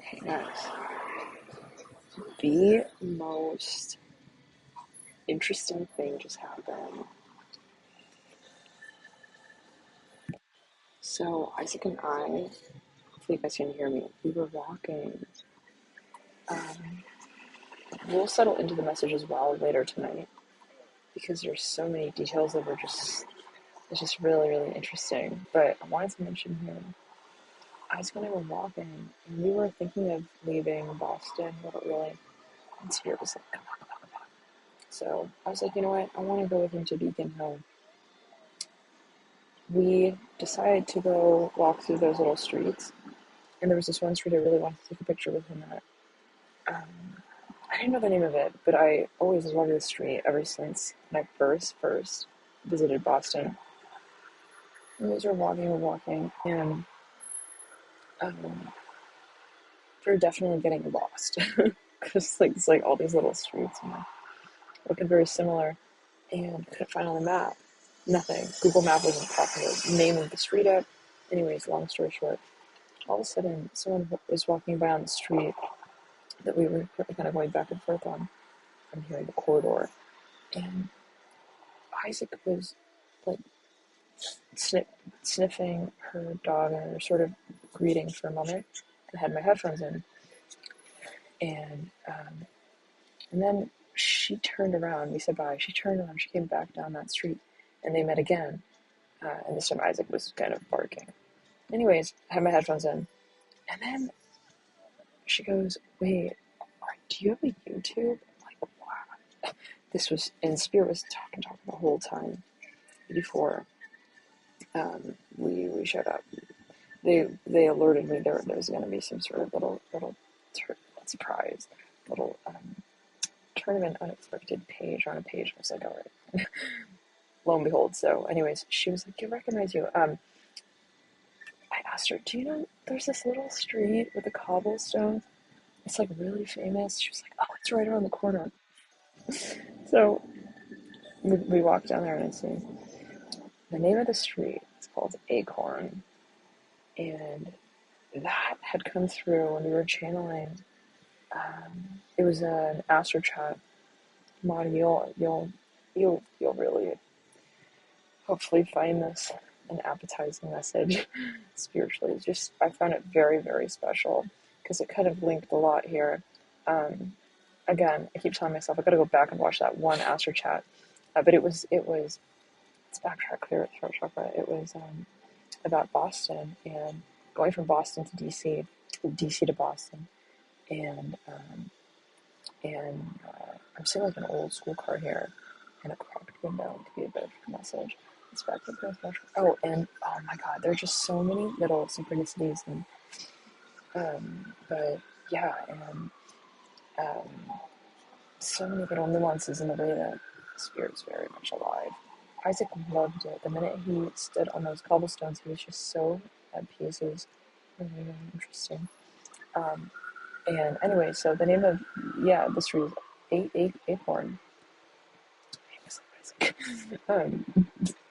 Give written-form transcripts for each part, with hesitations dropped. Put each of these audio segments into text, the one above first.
Hey guys, the most interesting thing just happened. So Isaac and I, hopefully you guys can hear me. We were walking. Um, we'll settle into the message as well later tonight because there's so many details that were it's just really, really interesting. But I wanted to mention here, Isaac and I were walking and we were thinking of leaving Boston, but really, and Spirit was like, come on, come on, come on. So I was like, you know what? I want to go with him to Beacon Hill. We decided to go walk through those little streets, and there was this one street I really wanted to take a picture with him at. I didn't know the name of it, but I always loved this street ever since when I first visited Boston. And as we're walking, and um, we're definitely getting lost because it's like all these little streets and looking very similar, and couldn't find on the map. Nothing. Google Map wasn't popping the name of the street up. Anyways, long story short, all of a sudden someone was walking by on the street that we were kind of going back and forth on from here in the corridor. And Isaac was like sniffing her dog and we were sort of greeting for a moment. And I had my headphones in. And then she turned around. We said bye. She turned around. She came back down that street and they met again. And this time Isaac was kind of barking. Anyways, I had my headphones in. And then she goes, wait, do you have a YouTube? I'm like, wow. This was, and Spirit was talking the whole time before we showed up. They alerted me there was going to be some sort of little surprise, little tournament unexpected page on a page. I was like, all right. Lo and behold. So, anyways, she was like, I recognize you. I asked her, do you know there's this little street with the cobblestones? It's like really famous. She was like, oh, it's right around the corner. So we walked down there and I see the name of the street is called Acorn, and that had come through when we were channeling. It was an Astro Chat mod. You'll really hopefully find this an appetizing message spiritually. It's just I found it very, very special because it kind of linked a lot here. Again, I keep telling myself I got to go back and watch that one Astro Chat, but it's backtrack clear with throat chakra. It was about Boston and going from Boston to DC, DC to Boston, and I'm seeing like an old school car here and a cracked window to be a bit of a message. It's back to the oh my god, there are just so many little synchronicities and but yeah, and um, so many little nuances in the way that Spirit's very much alive. Isaac loved it. The minute he stood on those cobblestones, he was just so at peace. It was really, really interesting. Um, and anyway, so the name of the street is Acorn. Isaac.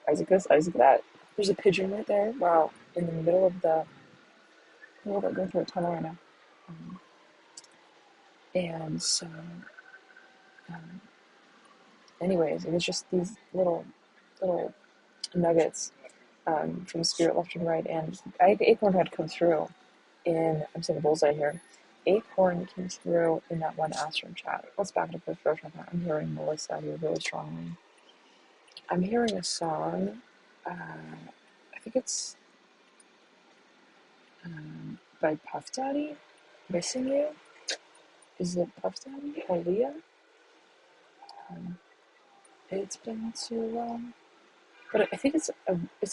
Isaac this, Isaac that. There's a pigeon right there. Wow, in the middle of going through a tunnel right now. Um, and so, um, anyways, it was just these little nuggets from Spirit left and right, and Acorn had come through I'm saying bullseye here. Acorn came through in that one Astro Chat. Let's back it up with first. I'm hearing Melissa here really strongly. I'm hearing a song. I think it's by Puff Daddy. Missing You. Is it Puff Daddy or Leah? It's been too long. But I think it's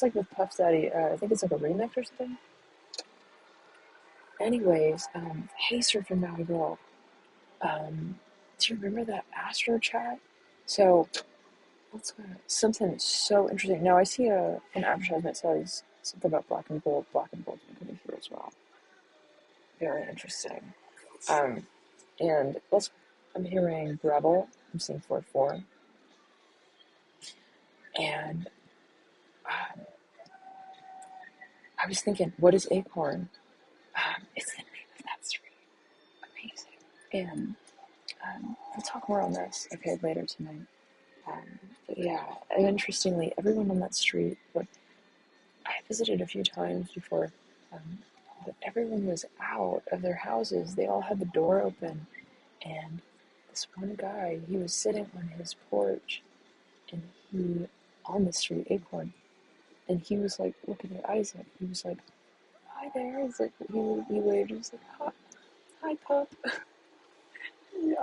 like with Puff Daddy. I think it's like a remix or something. Anyways, hey Surfing Valley Girl. Do you remember that Astro Chat? So, something so interesting. Now, I see an advertisement that says something about black and gold coming through as well. Very interesting. Um, and I'm hearing Rebel. I'm seeing 4-4. And I was thinking, what is Acorn? It's the name of that street. And we'll talk more on this, okay, later tonight. But yeah, and interestingly, everyone on that street, what I visited a few times before, um, but everyone was out of their houses. They all had the door open, and this one guy, he was sitting on his porch, and he on the street Acorn, and he was like looking at Isaac. He was like, "Hi there, Isaac." He waved. He was like, "Hi, hi, pup."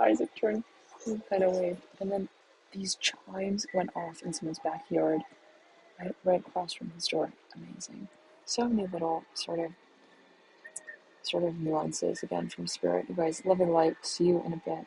Isaac turned and kind of waved, and then these chimes went off in someone's backyard, right across from his door. Amazing. So many little sort of nuances again from spirit. You guys, love and light. See you in a bit.